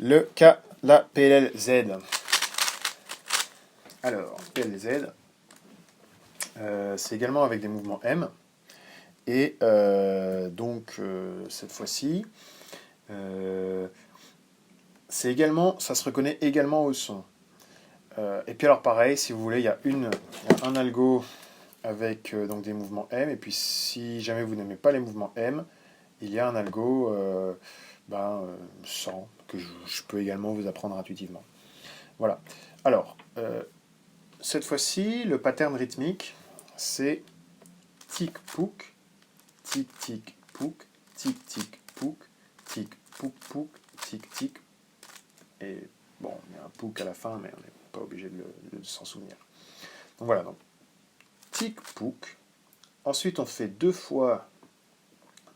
Le cas, la PLLZ. Alors, PLLZ, c'est également avec des mouvements M. Et cette fois-ci, ça se reconnaît également au son. Et puis alors pareil, si vous voulez, il y a un algo avec donc des mouvements M. Et puis si jamais vous n'aimez pas les mouvements M, il y a un algo sans, que je peux également vous apprendre intuitivement. Voilà. Alors, cette fois-ci, le pattern rythmique, c'est tic-pouc, tic-tic-pouc, tic-tic-pouc, tic-pouc-pouc, tic-tic. Et bon, il y a un pouc à la fin, mais on n'est pas obligé de s'en souvenir. Donc voilà, donc tic-pouc. Ensuite, on fait 2 fois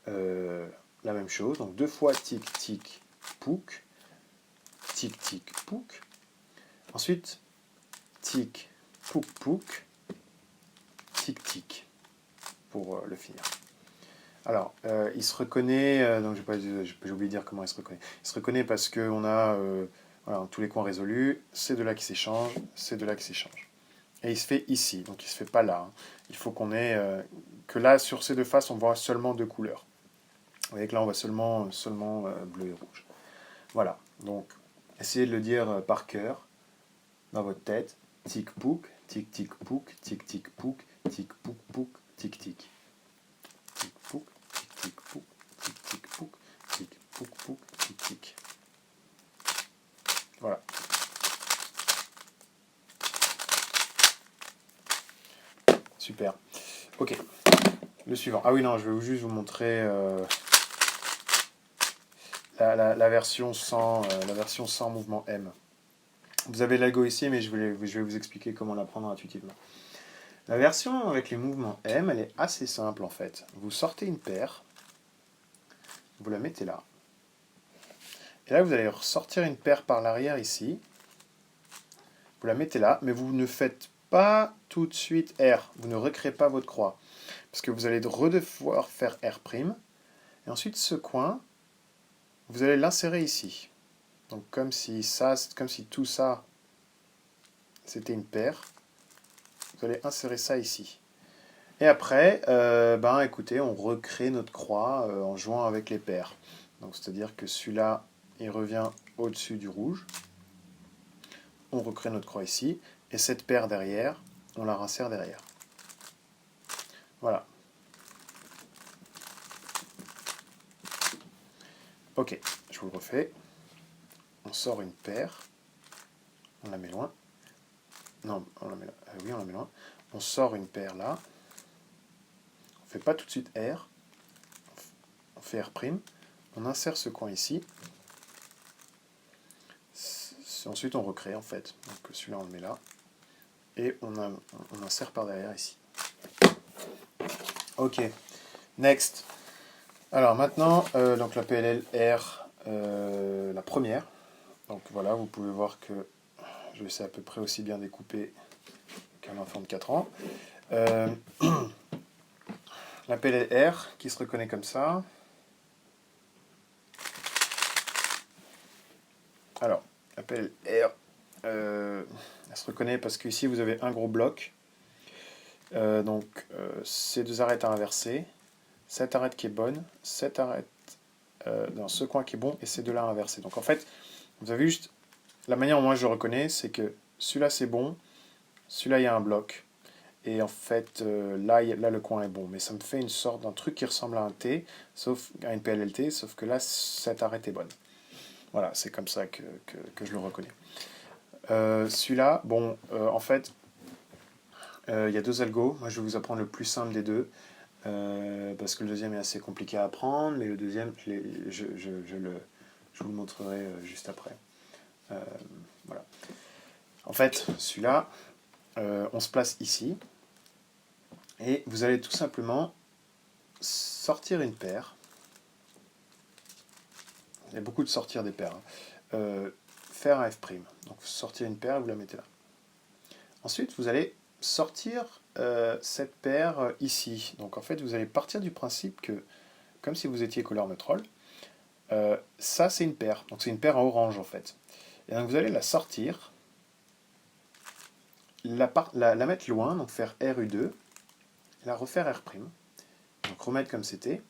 la même chose, donc 2 fois tic-tic-pouc, tic-tic-pouc. Ensuite, tic-pouc-pouc, tic-tic, pour le finir. Alors, il se reconnaît, donc j'ai oublié de dire comment il se reconnaît. Il se reconnaît parce qu'on a voilà, tous les coins résolus, c'est de là qui s'échange, c'est de là qui s'échange. Et il se fait ici, donc il ne se fait pas là. Hein. Il faut qu'on ait que là, sur ces deux faces, on voit seulement 2 couleurs. Vous voyez que là, on voit seulement bleu et rouge. Voilà, donc essayez de le dire par cœur, dans votre tête. Tic-pouc, tic-tic-pouc, tic-tic-pouc, tic-pouc-pouc, tic-tic. Tic-pouc, tic-tic-pouc, tic-tic-pouc, tic-pouc-pouc, tic-tic. Voilà. Super. Ok. Le suivant. Ah oui, non, je vais juste vous montrer la version sans mouvement M. Vous avez l'algo ici, mais je vais vous expliquer comment l'apprendre intuitivement. La version avec les mouvements M, elle est assez simple en fait. Vous sortez une paire, vous la mettez là. Et là, vous allez ressortir une paire par l'arrière ici. Vous la mettez là, mais vous ne faites pas tout de suite R. Vous ne recréez pas votre croix. Parce que vous allez devoir faire R'. Et ensuite, ce coin, vous allez l'insérer ici. Donc comme si tout ça, c'était une paire. Vous allez insérer ça ici. Et après, écoutez, on recrée notre croix en jouant avec les paires. Donc c'est-à-dire que celui-là, il revient au-dessus du rouge. On recrée notre croix ici. Et cette paire derrière, on la rinsère derrière. Voilà. Ok, je vous le refais. On sort une paire. On la met loin. Non, on la met là. Oui, on la met loin. On sort une paire là. On ne fait pas tout de suite R. On fait R'. On insère ce coin ici. Ensuite, on recrée en fait. Donc celui-là, on le met là. Et on insère par derrière ici. Ok, next. Alors maintenant, donc la PLL-R, la première. Donc voilà, vous pouvez voir que je sais à peu près aussi bien découper qu'un enfant de 4 ans. La PLL-R qui se reconnaît comme ça. Alors, la PLL-R, elle se reconnaît parce qu'ici vous avez un gros bloc. Ces deux arêtes à inverser. Cette arête qui est bonne, cette arête dans ce coin qui est bon, et ces deux-là inversés. Donc en fait, vous avez juste, la manière dont moi je le reconnais, c'est que celui-là c'est bon, celui-là il y a un bloc, et en fait là le coin est bon, mais ça me fait une sorte d'un truc qui ressemble à un T, sauf à une PLLT, sauf que là cette arête est bonne. Voilà, c'est comme ça que je le reconnais. Celui-là, bon, en fait, il y a 2 algos, moi je vais vous apprendre le plus simple des deux. Parce que le deuxième est assez compliqué à apprendre, mais le deuxième, je vous le montrerai juste après. Voilà. En fait, celui-là, on se place ici, et vous allez tout simplement sortir une paire. Il y a beaucoup de sortir des paires. Faire un F'. Donc sortir une paire et vous la mettez là. Ensuite, vous allez sortir cette paire ici. Donc en fait, vous allez partir du principe que, comme si vous étiez couleur neutrale, Ça, c'est une paire. Donc c'est une paire en orange, en fait. Et donc vous allez la sortir, la mettre loin, donc faire RU2, la refaire R', donc remettre comme c'était,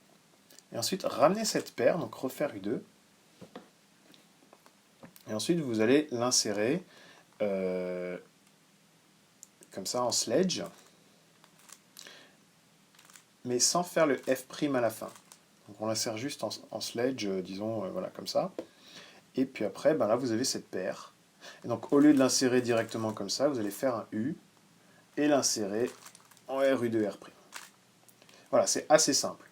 et ensuite ramener cette paire, donc refaire U2, et ensuite vous allez l'insérer comme ça en sledge, mais sans faire le F' à la fin. Donc on l'insère juste en sledge, disons, voilà, comme ça. Et puis après, ben là vous avez cette paire. Et donc au lieu de l'insérer directement comme ça, vous allez faire un U, et l'insérer en RU2 R'. Voilà, c'est assez simple.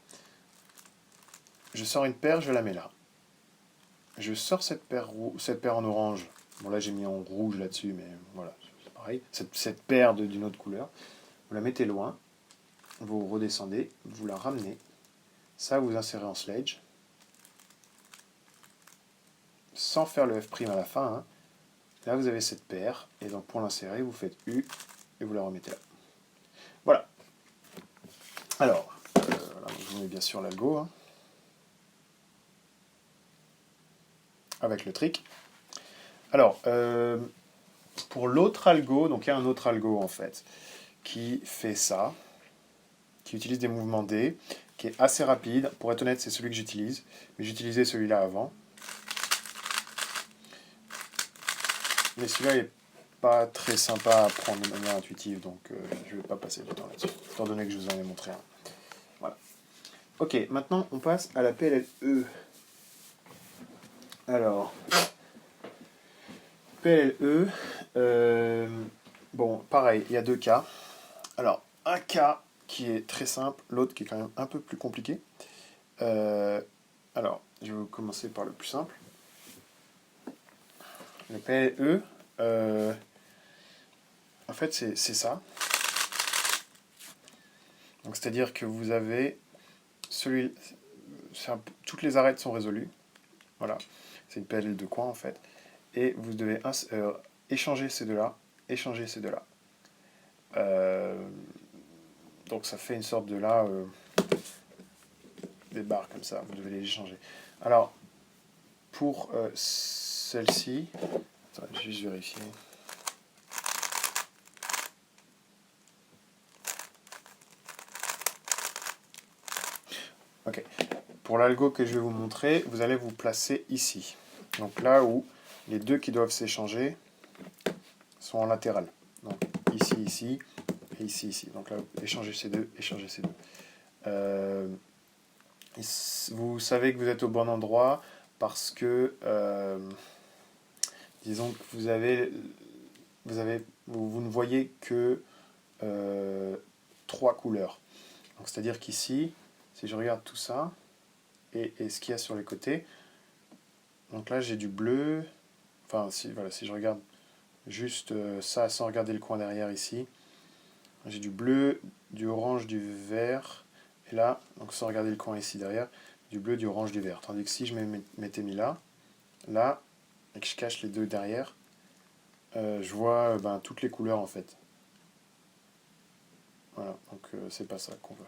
Je sors une paire, je la mets là. Je sors cette paire en orange. Bon là j'ai mis en rouge là-dessus, mais voilà, c'est pareil. Cette paire d'une autre couleur. Vous la mettez loin, vous redescendez, vous la ramenez. Ça, vous insérez en sledge. Sans faire le F' à la fin. Hein. Là, vous avez cette paire. Et donc pour l'insérer, vous faites U et vous la remettez là. Voilà. Alors, voilà, je vous mets bien sûr l'algo. Hein, avec le trick. Alors, pour l'autre algo, donc il y a un autre algo en fait, qui fait ça, qui utilise des mouvements D, qui est assez rapide. Pour être honnête, c'est celui que j'utilise, mais j'utilisais celui-là avant. Mais celui-là n'est pas très sympa à prendre de manière intuitive, donc je ne vais pas passer du temps là-dessus, étant donné que je vous en ai montré un. Voilà. Ok, maintenant on passe à la PLLE. Alors, PLLE, bon, pareil, il y a deux cas. Alors, un cas qui est très simple, l'autre qui est quand même un peu plus compliqué. Alors, je vais commencer par le plus simple. Le PLE, en fait, c'est ça. Donc, c'est-à-dire que vous avez toutes les arêtes sont résolues. Voilà, c'est une PLL de coin en fait. Et vous devez échanger ces deux-là, échanger ces deux-là. Donc ça fait une sorte de là, des barres comme ça, vous devez les échanger. Alors, pour celle-ci, je vais juste vérifier. Ok. Pour l'algo que je vais vous montrer, vous allez vous placer ici. Donc là où les deux qui doivent s'échanger sont en latéral. Donc ici, ici, et ici, ici. Donc là, échangez ces deux, échangez ces deux. Vous savez que vous êtes au bon endroit parce que, disons que vous ne voyez que 3 couleurs. Donc c'est-à-dire qu'ici, si je regarde tout ça, et ce qu'il y a sur les côtés, donc là j'ai du bleu, enfin si je regarde juste ça sans regarder le coin derrière ici, j'ai du bleu, du orange, du vert, et là, donc sans regarder le coin ici derrière, du bleu, du orange, du vert. Tandis que si je m'étais mis là, et que je cache les deux derrière, je vois toutes les couleurs en fait. Voilà, donc c'est pas ça qu'on veut.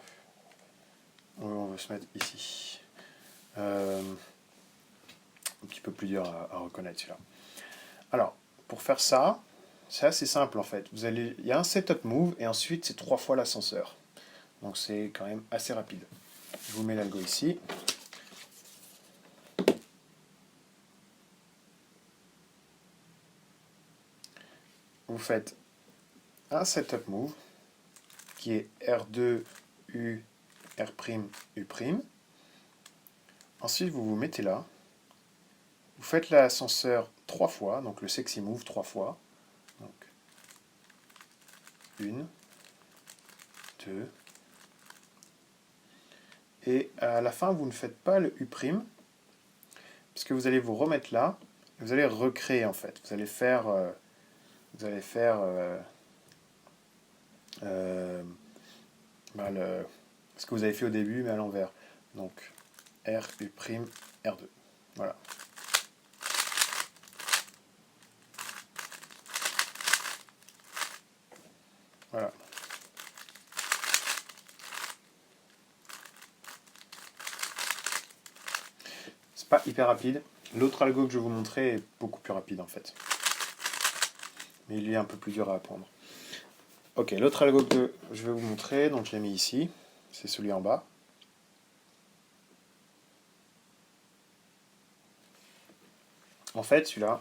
On veut se mettre ici. Un petit peu plus dur à reconnaître celui-là. Alors, pour faire ça, c'est assez simple en fait. Il y a un setup move et ensuite c'est 3 fois l'ascenseur. Donc c'est quand même assez rapide. Je vous mets l'algo ici. Vous faites un setup move qui est R2, U, R', U'. Ensuite, vous vous mettez là. Vous faites l'ascenseur 3 fois, donc le sexy move 3 fois. Donc, 1, 2. Et à la fin, vous ne faites pas le U', puisque vous allez vous remettre là, et vous allez recréer en fait. Vous allez faire ce que vous avez fait au début, mais à l'envers. Donc, R, U', R2. Voilà. Voilà. pas hyper rapide. L'autre algo que je vais vous montrer est beaucoup plus rapide en fait. Mais il est un peu plus dur à apprendre. Ok, l'autre algo que je vais vous montrer, donc je l'ai mis ici, c'est celui en bas. En fait, celui-là,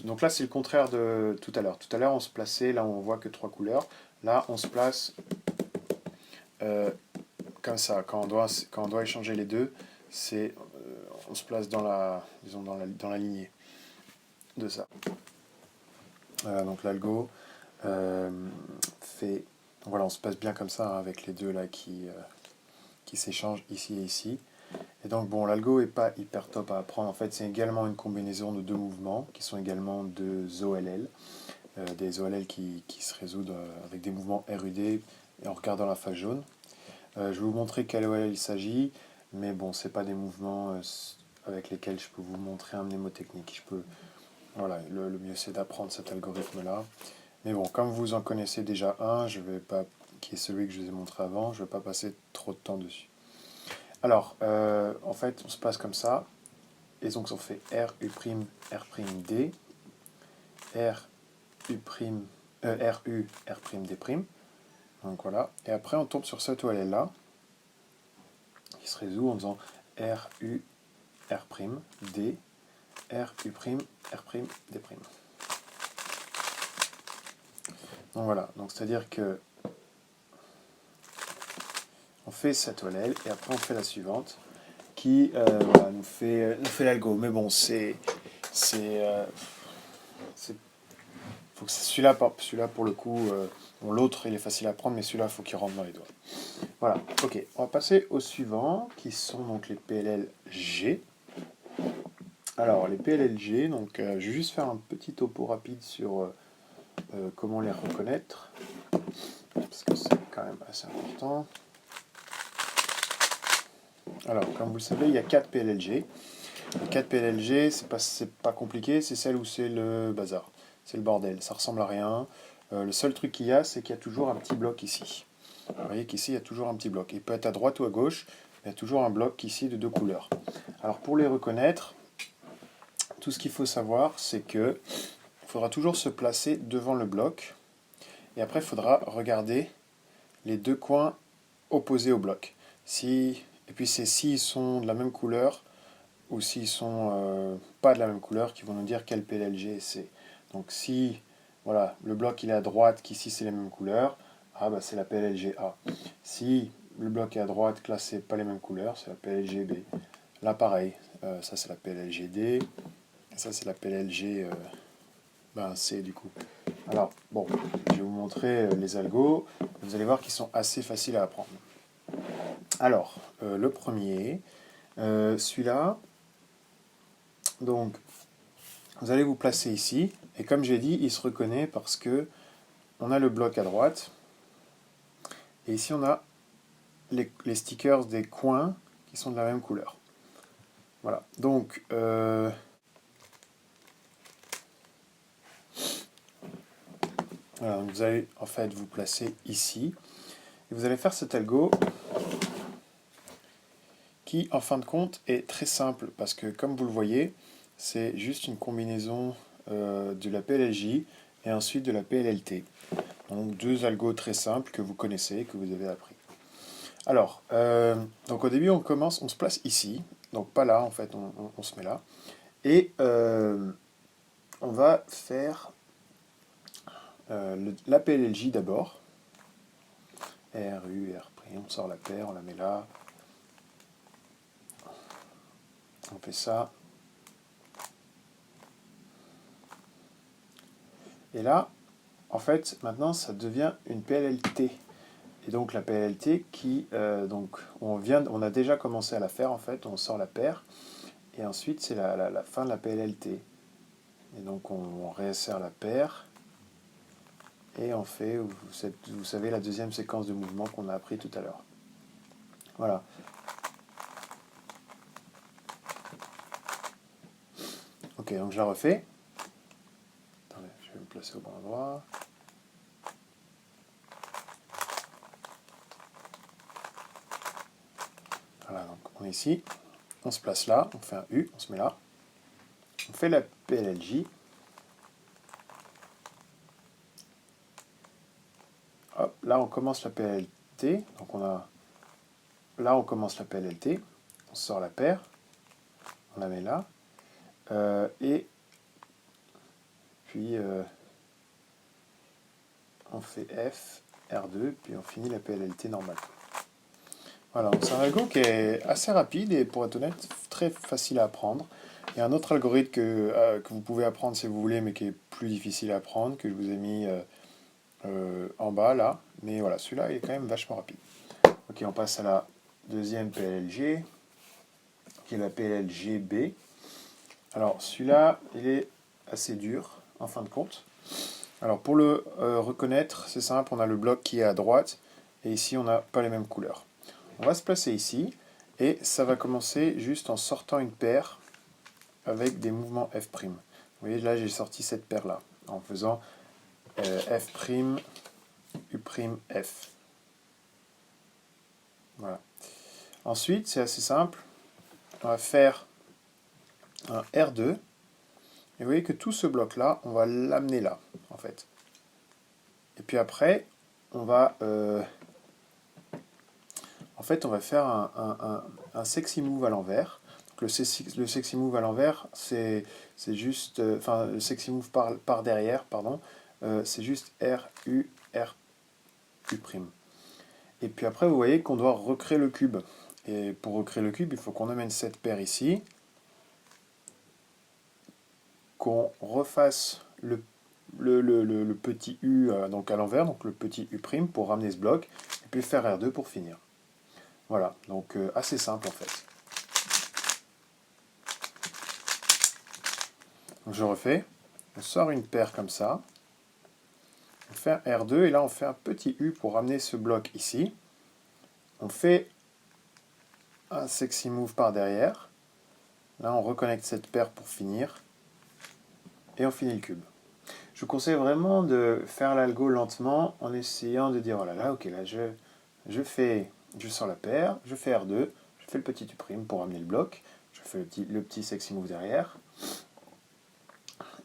donc là c'est le contraire de tout à l'heure. Tout à l'heure on se plaçait, là on voit que 3 couleurs. Là on se place comme ça. Quand on doit échanger les deux, on se place dans la, disons dans la lignée de ça. Donc l'algo fait... Donc voilà, on se passe bien comme ça hein, avec les deux là qui s'échangent ici et ici. Et donc bon, l'algo est pas hyper top à apprendre. En fait, c'est également une combinaison de deux mouvements qui sont également deux OLL. Des OLL qui se résoudent avec des mouvements RUD et en regardant la face jaune. Je vais vous montrer quel OLL il s'agit, mais bon, c'est pas des mouvements avec lesquels je peux vous montrer un mnémotechnique. Voilà, le mieux c'est d'apprendre cet algorithme-là. Mais bon, comme vous en connaissez déjà un, qui est celui que je vous ai montré avant, je ne vais pas passer trop de temps dessus. Alors, en fait, on se passe comme ça, et donc on fait R, U', R', D, R, U', R, U, R', D'. Donc voilà, et après on tombe sur cette OLL-là, qui se résout en faisant R, U, R', D, R, U', R', D'. Donc voilà, donc c'est-à-dire que on fait cette OLL et après on fait la suivante qui voilà, nous fait l'algo. Mais bon, faut que celui-là pour le coup, bon, l'autre il est facile à prendre, mais celui-là il faut qu'il rentre dans les doigts. Voilà, ok, on va passer au suivant qui sont donc les PLLG. Alors les PLLG, donc je vais juste faire un petit topo rapide sur comment les reconnaître, parce que c'est quand même assez important. Alors, comme vous le savez, il y a 4 PLLG. Les 4 PLLG, c'est pas compliqué, c'est celle où c'est le bazar. C'est le bordel, ça ressemble à rien. Le seul truc qu'il y a, c'est qu'il y a toujours un petit bloc ici. Vous voyez qu'ici, il y a toujours un petit bloc. Il peut être à droite ou à gauche, mais il y a toujours un bloc ici de 2 couleurs. Alors, pour les reconnaître, tout ce qu'il faut savoir, c'est que il faudra toujours se placer devant le bloc. Et après, il faudra regarder les deux coins opposés au bloc. Et puis, c'est s'ils sont de la même couleur ou s'ils sont pas de la même couleur qui vont nous dire quel PLLG c'est. Donc si voilà, le bloc il est à droite, qu'ici c'est les mêmes couleurs, ah bah c'est la PLLG A. Si le bloc est à droite, que là c'est pas les mêmes couleurs, c'est la PLLG B. Là pareil, ça c'est la PLLG D, et ça c'est la PLLG C du coup. Alors bon, je vais vous montrer les algos, vous allez voir qu'ils sont assez faciles à apprendre. Alors, le premier, celui-là, donc vous allez vous placer ici, et comme j'ai dit, il se reconnaît parce que on a le bloc à droite, et ici on a les stickers des coins qui sont de la même couleur. Voilà, donc voilà, vous allez en fait vous placer ici, et vous allez faire cet algo qui en fin de compte est très simple, parce que comme vous le voyez, c'est juste une combinaison de la PLLJ et ensuite de la PLLT. Donc deux algos très simples que vous connaissez, que vous avez appris. Alors, donc au début on se place ici, donc pas là en fait, on se met là, et on va faire la PLLJ d'abord, R, U, R', on sort la paire, on la met là, on fait ça, et là, en fait, maintenant ça devient une PLLT. Et donc la PLLT qui, donc on a déjà commencé à la faire en fait, on sort la paire, et ensuite c'est la fin de la PLLT. Et donc on réinsère la paire, et on fait, vous savez, la deuxième séquence de mouvement qu'on a appris tout à l'heure. Voilà. Ok, donc je la refais. Attendez, je vais me placer au bon endroit. Voilà, donc on est ici. on se place là, on fait un U, on se met là. On fait la PLLJ. Hop, là on commence la PLT. Donc là on commence la PLLT. On sort la paire. On la met là. Et puis on fait F, R2, puis on finit la PLLT normale. Voilà, c'est un algo qui est assez rapide et pour être honnête, très facile à apprendre. Il y a un autre algorithme que vous pouvez apprendre si vous voulez, mais qui est plus difficile à apprendre, que je vous ai mis en bas là. Mais voilà, celui-là il est quand même vachement rapide. Ok, on passe à la deuxième PLLG, qui est la PLLGB. Alors celui-là, il est assez dur en fin de compte. Alors pour le reconnaître, c'est simple, on a le bloc qui est à droite, et ici on n'a pas les mêmes couleurs. On va se placer ici, et ça va commencer juste en sortant une paire avec des mouvements F'. Vous voyez, là j'ai sorti cette paire-là, en faisant F', U', F. Voilà. Ensuite, c'est assez simple, on va faire un R2, et vous voyez que tout ce bloc-là, on va l'amener là, en fait. Et puis après, on va... en fait, on va faire un sexy move à l'envers. Le sexy move à l'envers, c'est juste... Enfin, le sexy move par derrière, pardon. C'est juste R, U, R, U'. Et puis après, vous voyez qu'on doit recréer le cube. Et pour recréer le cube, il faut qu'on amène cette paire ici. Qu'on refasse le petit U donc à l'envers, donc le petit U' pour ramener ce bloc. Et puis faire R2 pour finir. Voilà, donc assez simple en fait. Donc je refais, on sort une paire comme ça, on fait un R2 et là on fait un petit U pour ramener ce bloc ici. On fait un sexy move par derrière. Là on reconnecte cette paire pour finir. Et on finit le cube. Je vous conseille vraiment de faire l'algo lentement en essayant de dire, oh là là, ok, là je sors la paire, je fais R2, je fais le petit U' pour ramener le bloc, je fais le petit sexy move derrière,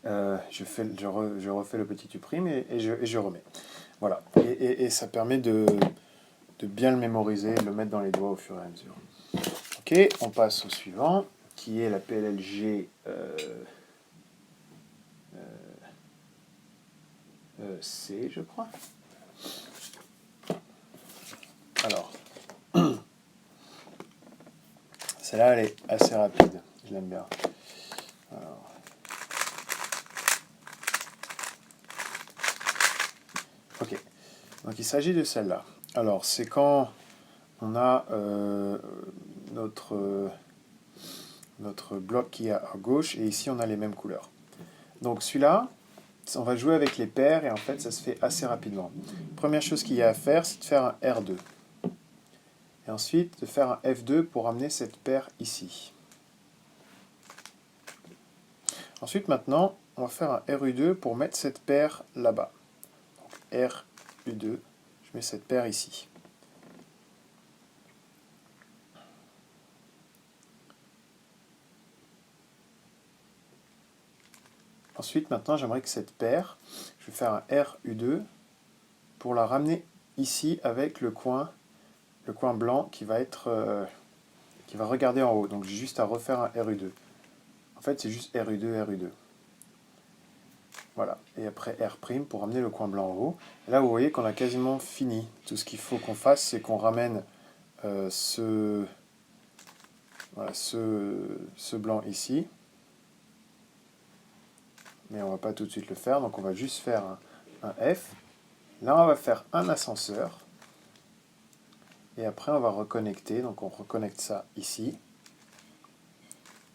je refais le petit U' et je remets. Voilà, et ça permet de bien le mémoriser, de le mettre dans les doigts au fur et à mesure. Ok, on passe au suivant, qui est la PLLG C, je crois. Alors, celle-là, elle est assez rapide, je l'aime bien. Alors, ok, donc il s'agit de celle-là. Alors, c'est quand on a notre bloc qui est à gauche, et ici on a les mêmes couleurs. Donc celui-là, on va jouer avec les paires, et en fait ça se fait assez rapidement. Première chose qu'il y a à faire, c'est de faire un R2. Et ensuite de faire un F2 pour ramener cette paire ici. Ensuite maintenant, on va faire un RU2 pour mettre cette paire là-bas. Donc RU2, je mets cette paire ici. Ensuite, maintenant, j'aimerais que cette paire, je vais faire un RU2 pour la ramener ici avec le coin blanc qui va regarder en haut. Donc j'ai juste à refaire un RU2. En fait, c'est juste RU2, RU2. Voilà. Et après R' pour ramener le coin blanc en haut. Et là, vous voyez qu'on a quasiment fini. Tout ce qu'il faut qu'on fasse, c'est qu'on ramène ce blanc ici. Mais on ne va pas tout de suite le faire. Donc on va juste faire un F. Là, on va faire un ascenseur. Et après, on va reconnecter. Donc on reconnecte ça ici.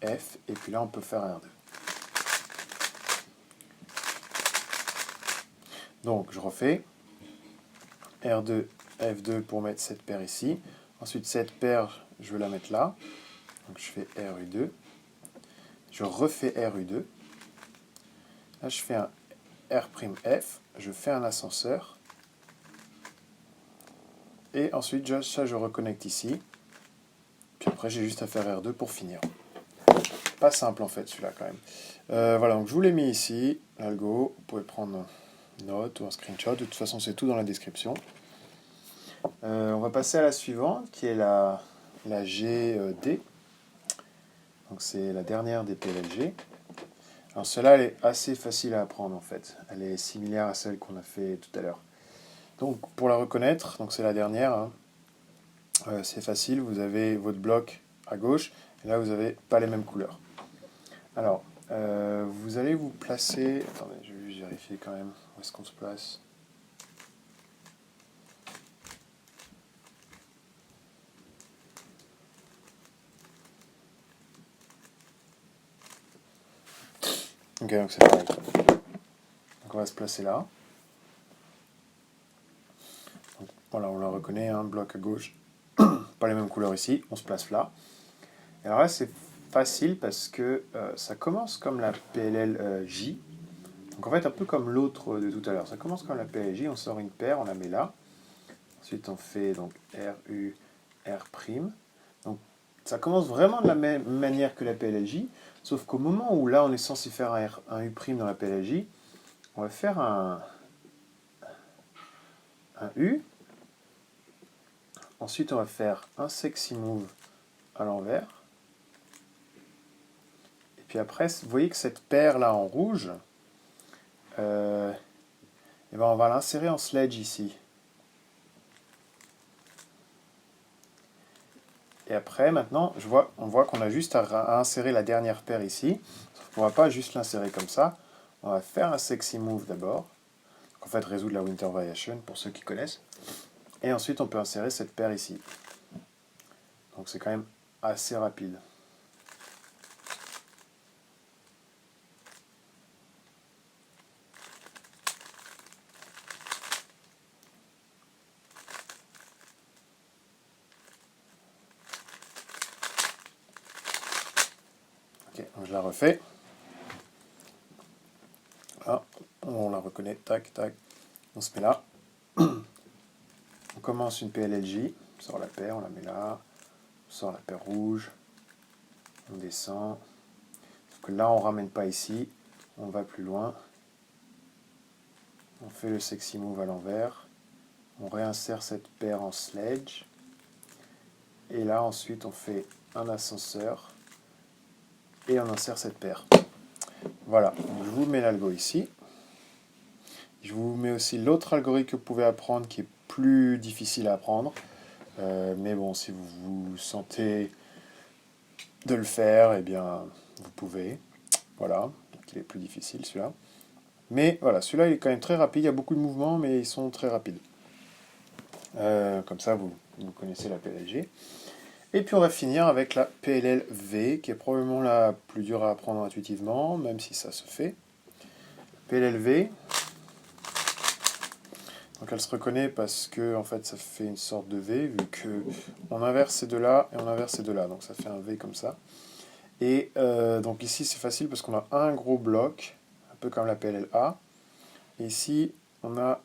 F. Et puis là, on peut faire un R2. Donc je refais R2, F2 pour mettre cette paire ici. Ensuite cette paire, je vais la mettre là. Donc je fais RU2. Je refais RU2. Là je fais un R'F. Je fais un ascenseur. Et ensuite ça je reconnecte ici. Puis après, j'ai juste à faire R2 pour finir. Pas simple en fait celui-là quand même. Voilà, donc je vous l'ai mis ici, l'algo. Vous pouvez prendre une note ou un screenshot. De toute façon, c'est tout dans la description. On va passer à la suivante qui est la GD. Donc c'est la dernière des PLLG. Alors celle-là, elle est assez facile à apprendre en fait. Elle est similaire à celle qu'on a fait tout à l'heure. Donc pour la reconnaître, donc c'est la dernière, hein, c'est facile, vous avez votre bloc à gauche, et là vous n'avez pas les mêmes couleurs. Alors, vous allez vous placer... Attendez, je vais juste vérifier quand même où est-ce qu'on se place. Ok, donc c'est pareil. Donc on va se placer là. Donc, voilà, on la reconnaît, un bloc à gauche. Pas les mêmes couleurs ici, on se place là. Et alors là, c'est facile parce que ça commence comme la PLLJ. Donc en fait, un peu comme l'autre de tout à l'heure. Ça commence comme la PLLJ, on sort une paire, on la met là. Ensuite, on fait donc RU, R'. Donc ça commence vraiment de la même manière que la PLLJ, sauf qu'au moment où là, on est censé faire un U' dans la PLLJ, on va faire un U. Ensuite, on va faire un sexy move à l'envers. Et puis après, vous voyez que cette paire là en rouge, et ben on va l'insérer en sledge ici. Et après, maintenant, on voit qu'on a juste à insérer la dernière paire ici. On ne va pas juste l'insérer comme ça. On va faire un sexy move d'abord. En fait, résoudre la Winter Variation pour ceux qui connaissent. Et ensuite, on peut insérer cette paire ici. Donc c'est quand même assez rapide. Ok, donc je la refais. Là, on la reconnaît, tac, tac. On se met là. On commence une PLLJ. On sort la paire, on la met là. On sort la paire rouge. On descend. Sauf que là, on ne ramène pas ici. On va plus loin. On fait le sexy move à l'envers. On réinsère cette paire en sledge. Et là, ensuite, on fait un ascenseur. Et on insère cette paire. Voilà, donc je vous mets l'algo ici. Je vous mets aussi l'autre algorithme que vous pouvez apprendre qui est plus difficile à apprendre. Mais bon, si vous vous sentez de le faire, eh bien, vous pouvez. Voilà, donc il est plus difficile celui-là. Mais voilà, celui-là il est quand même très rapide. Il y a beaucoup de mouvements, mais ils sont très rapides. Comme ça, vous connaissez la PLLG. Et puis on va finir avec la PLLV, qui est probablement la plus dure à apprendre intuitivement, même si ça se fait. PLLV, donc elle se reconnaît parce que en fait ça fait une sorte de V, vu que on inverse ces deux-là et on inverse ces deux-là, donc ça fait un V comme ça. Et donc ici c'est facile parce qu'on a un gros bloc, un peu comme la PLLA. Et ici on a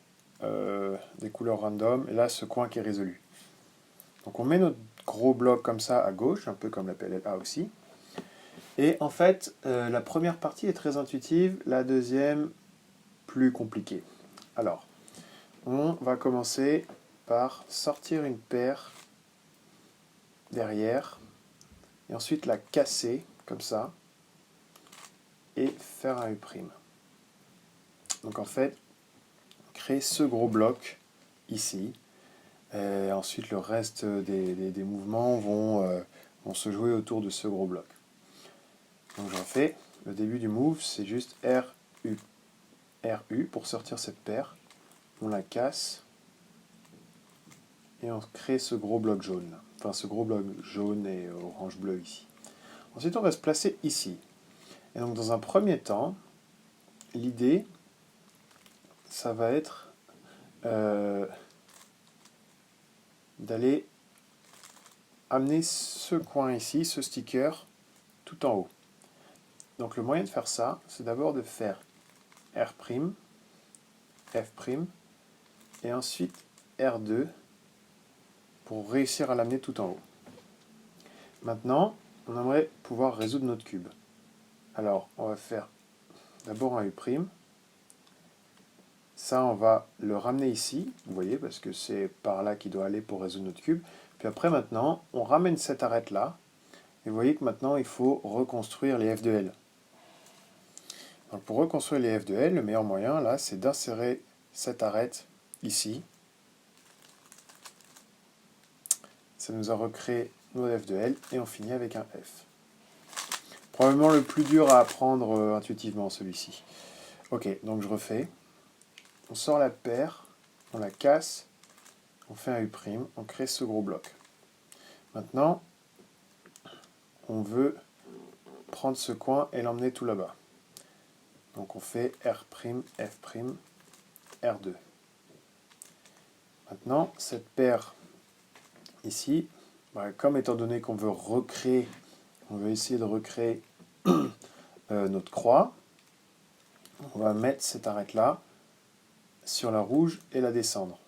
des couleurs random, et là ce coin qui est résolu. Donc on met notre gros bloc comme ça à gauche, un peu comme la PLLA aussi. Et en fait, la première partie est très intuitive, la deuxième plus compliquée. Alors, on va commencer par sortir une paire derrière, et ensuite la casser, comme ça, et faire un U'. Donc en fait, créer ce gros bloc ici, et ensuite le reste des mouvements vont se jouer autour de ce gros bloc. Donc j'en fais, le début du move, c'est juste RU, RU pour sortir cette paire. On la casse et on crée ce gros bloc jaune. Enfin, ce gros bloc jaune et orange-bleu ici. Ensuite, on va se placer ici. Et donc, dans un premier temps, l'idée, ça va être d'aller amener ce coin ici, ce sticker, tout en haut. Donc, le moyen de faire ça, c'est d'abord de faire R', F', et ensuite R2 pour réussir à l'amener tout en haut. Maintenant, on aimerait pouvoir résoudre notre cube. Alors, on va faire d'abord un U'. Ça, on va le ramener ici, vous voyez, parce que c'est par là qu'il doit aller pour résoudre notre cube. Puis après, maintenant, on ramène cette arête-là. Et vous voyez que maintenant, il faut reconstruire les f de L. Donc pour reconstruire les f de L, le meilleur moyen, là, c'est d'insérer cette arête ici. Ça nous a recréé nos f de L et on finit avec un f. Probablement le plus dur à apprendre intuitivement, celui-ci. Ok, donc je refais. On sort la paire, on la casse, on fait un U', on crée ce gros bloc. Maintenant, on veut prendre ce coin et l'emmener tout là-bas. Donc on fait R', F', R2. Maintenant, cette paire ici, comme étant donné qu'on veut recréer, on veut essayer de recréer notre croix, on va mettre cette arête-là sur la rouge et la descendre.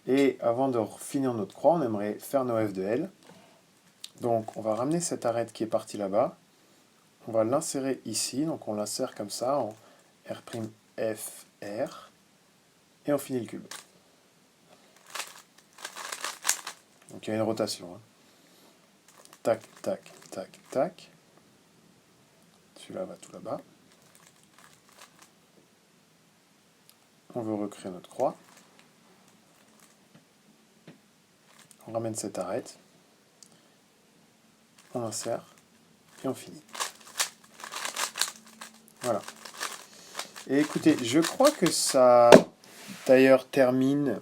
Et avant de finir notre croix, on aimerait faire nos f de L. Donc on va ramener cette arête qui est partie là-bas, on va l'insérer ici, donc on l'insère comme ça en R', F, R, et on finit le cube. Donc il y a une rotation. Hein. Tac, tac, tac, tac. Celui-là va tout là-bas. On veut recréer notre croix. On ramène cette arête. On insère. Et on finit. Voilà. Et écoutez, je crois que ça d'ailleurs termine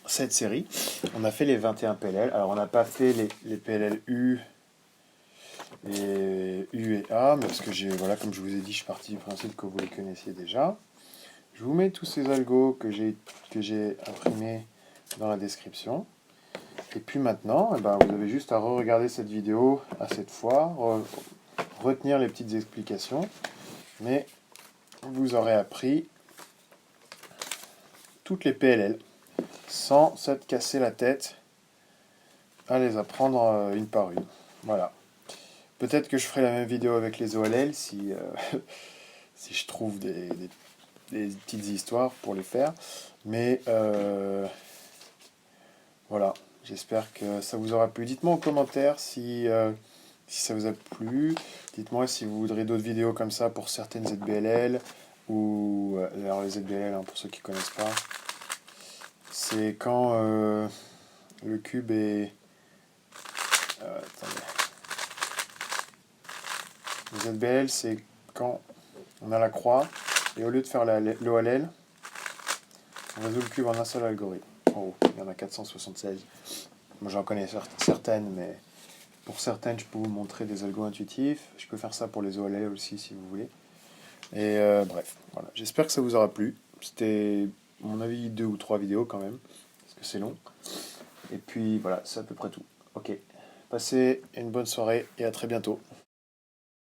cette série. On a fait les 21 PLL. Alors on n'a pas fait les PLL U et U et A, parce que voilà, comme je vous ai dit, je suis parti du principe que vous les connaissiez déjà. Je vous mets tous ces algos que j'ai imprimés dans la description. Et puis maintenant, vous avez juste à re-regarder cette vidéo à cette fois, retenir les petites explications, mais vous aurez appris toutes les PLL sans s'être cassé la tête à les apprendre une par une. Voilà. Peut-être que je ferai la même vidéo avec les OLL si, si je trouve des petites histoires pour les faire. Mais voilà, j'espère que ça vous aura plu. Dites-moi en commentaire si ça vous a plu. Dites-moi si vous voudrez d'autres vidéos comme ça pour certaines ZBLL. Ou alors les ZBLL, hein, pour ceux qui ne connaissent pas. C'est quand le cube est... attendez. Les ZBL, c'est quand on a la croix, et au lieu de faire l'OLL, on résout le cube en un seul algorithme. En haut, il y en a 476. Moi j'en connais certaines, mais pour certaines, je peux vous montrer des algos intuitifs. Je peux faire ça pour les OLL aussi, si vous voulez. Et bref, voilà. J'espère que ça vous aura plu. C'était, à mon avis, 2 ou 3 vidéos quand même, parce que c'est long. Et puis voilà, c'est à peu près tout. Ok, passez une bonne soirée et à très bientôt.